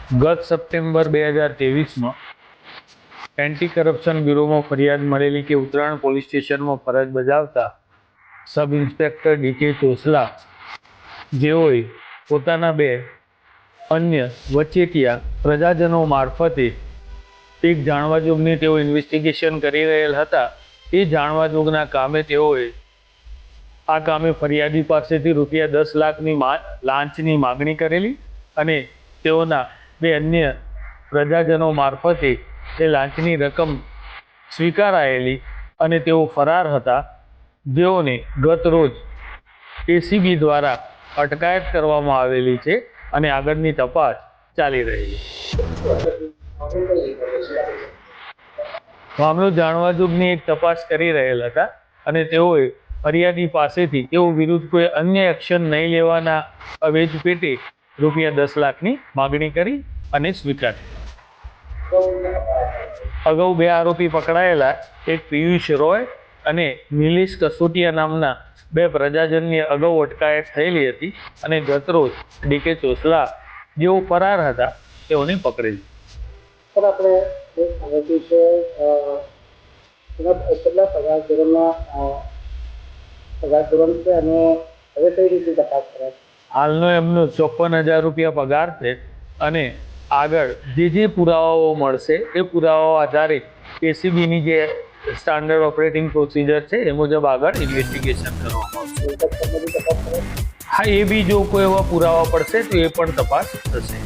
ગત September 2023માં anti corruption બ્યુરોમાં ફરિયાદ મળેલી કે ઉત્તરાયણ પોલીસ સ્ટેશનમાં ફરજ બજાવતા સબ ઇન્સ્પેક્ટર ડી.કે. ચોસલા જેઓએ પોતાના બે અન્ય વચેટિયા પ્રજાજનો મારફતે એક જાણવાજોગની તેઓ ઇન્વેસ્ટિગેશન કરી રહેલ હતા. એ જાણવાજોગના કામે તેઓએ આ કામે ફરિયાદી પાસેથી રૂપિયા 10 લાખની લાંચની માગણી કરેલી અને તેઓના બે અન્ય પ્રજાજનો મારફતે તે લાંચની રકમ સ્વીકારાયેલી અને તેઓ ફરાર હતા, જેઓને ગત રોજ એસીબી દ્વારા અટકાયત કરવામાં આવેલી છે અને આગળની તપાસ ચાલી રહી છે. મામલો જાણવાજોગની એક તપાસ કરી રહેલ હતા અને તેઓએ ફરિયાદી પાસેથી તેઓ વિરુદ્ધ કોઈ અન્ય એક્શન નહીં લેવાના અવેજ પેટે રૂપિયા 10 લાખની માગણી કરી અને સ્વીકારી. અગાઉ બે આરોપી પકડાયેલા, એક પિયુષ રોય અને નિલેશ કસોટિયા નામના બે પ્રજાજનની અગાઉ અટકાયત થયેલી હતી અને ગતરોજ ડી.કે. ચોસલા જેઓ ફરાર હતા તેઓને પકડેલી. સર, આપણે એક આરોપી છે કેટલા પગાર ધોરણ છે અને હવે કઈ રીતે તપાસ કરે? હાલનો એમનો 54,000 રૂપિયા પગાર છે અને આગળ જે પુરાવાઓ મળશે એ પુરાવાઓ આધારે એસીબીની જે સ્ટાન્ડર્ડ ઓપરેટિંગ પ્રોસિજર છે એ મુજબ આગળ ઇન્વેસ્ટિગેશન કરવામાં આવશે. હા, એ બી જો કોઈ એવા પુરાવા પડશે તો એ પણ તપાસ થશે.